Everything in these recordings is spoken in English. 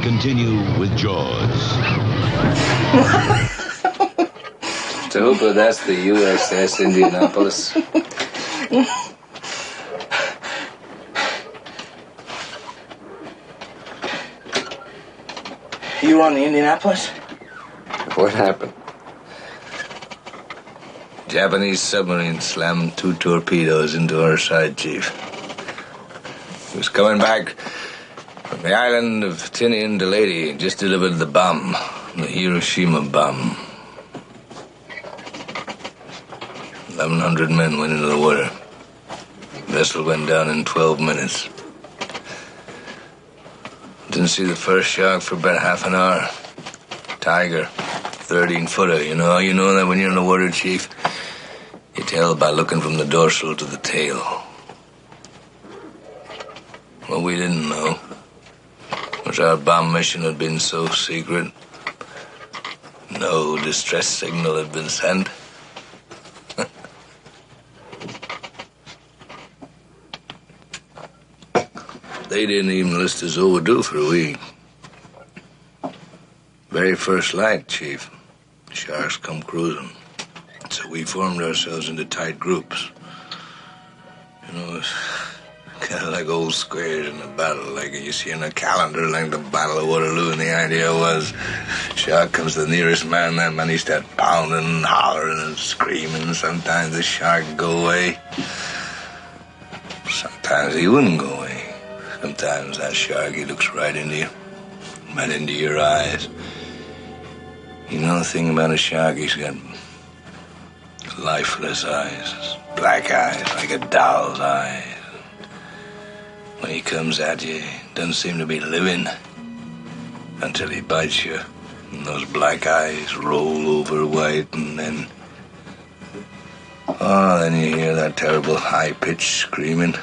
continue with Jaws. Mr. Hooper, that's the USS Indianapolis. You on the Indianapolis? What happened? Japanese submarine slammed 2 torpedoes into our side, Chief. He was coming back from the island of Tinian to Leyte, just delivered the bomb, the Hiroshima bomb. 1,100 men went into the water. The vessel went down in 12 minutes. Didn't see the first shark for about half an hour. Tiger, 13-footer. You know that when you're in the water, Chief? You tell by looking from the dorsal to the tail. What we didn't know was our bomb mission had been so secret. No distress signal had been sent. They didn't even list us overdue for a week. Very first light, Chief. Sharks come cruising. So we formed ourselves into tight groups. It's kind of like old squares in a battle, like you see in a calendar, like the Battle of Waterloo. And the idea was, shark comes to the nearest man, that man he start pounding and hollering and screaming. Sometimes the shark would go away. Sometimes he wouldn't go away. Sometimes that shark, he looks right into you, right into your eyes. You know the thing about a shark, he's got lifeless eyes, black eyes, like a doll's eyes. When he comes at you, he doesn't seem to be living until he bites you. And those black eyes roll over white, and then you hear that terrible high-pitched screaming.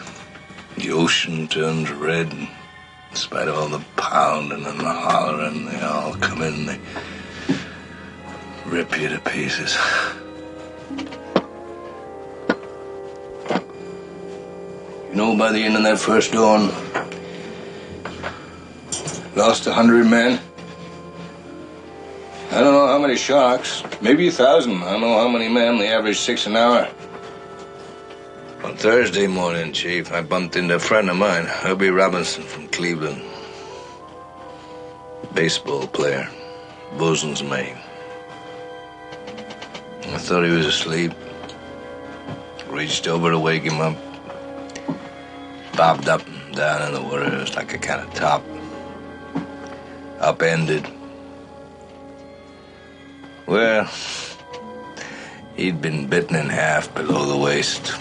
The ocean turns red. In spite of all the pounding and the hollering, they all come in and they rip you to pieces. By the end of that first dawn, lost 100 men. I don't know how many sharks, maybe 1,000. I don't know how many men. They average 6 an hour. On Thursday morning, Chief, I bumped into a friend of mine, Herbie Robinson from Cleveland. Baseball player, bosun's mate. I thought he was asleep. Reached over to wake him up. Bobbed up and down in the water. It was like a kind of top. Upended. Well, he'd been bitten in half below the waist.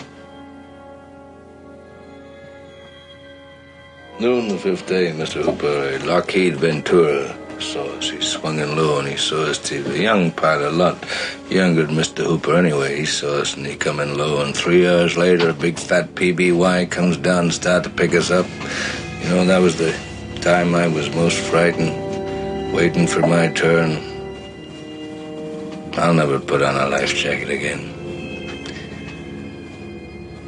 Noon the 5th day, Mr. Hooper, Lockheed Ventura saw us. He swung in low and he saw us too. A young pilot, a lot younger than Mr. Hooper anyway. He saw us and he come in low, and 3 hours later, a big fat PBY comes down and started to pick us up. That was the time I was most frightened, waiting for my turn. I'll never put on a life jacket again.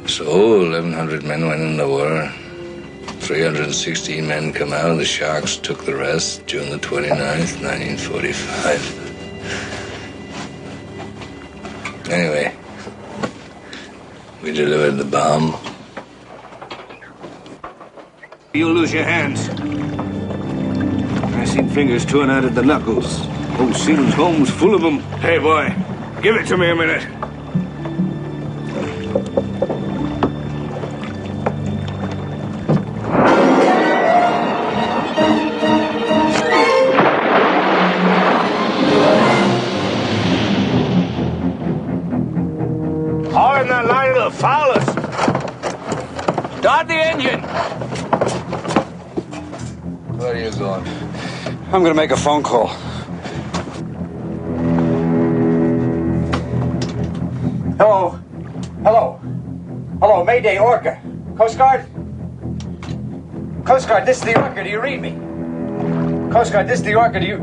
So 1,100 men went in the war. 316 men come out. The Sharks took the rest June the 29th, 1945. Anyway, we delivered the bomb. You'll lose your hands. I seen fingers torn out of the knuckles. Old Seaman's home's full of them. Hey, boy, give it to me a minute. Hard that line to the foulers. Start the engine. Where are you going? I'm gonna make a phone call. Hello? Hello? Hello, Mayday, Orca. Coast Guard? Coast Guard, this is the Orca. Do you read me? Coast Guard, this is the Orca. Do you...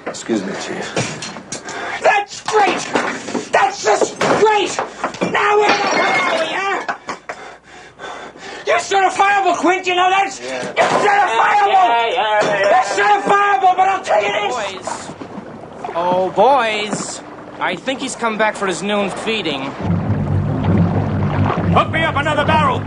Excuse me, Chief. That's great! That's just great! Now where the hell are we, huh? Quint, you know that's certifiable! That's certifiable, but I'll tell you this! Boys. Oh, boys. I think he's come back for his noon feeding. Hook me up another barrel!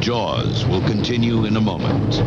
Jaws will continue in a moment.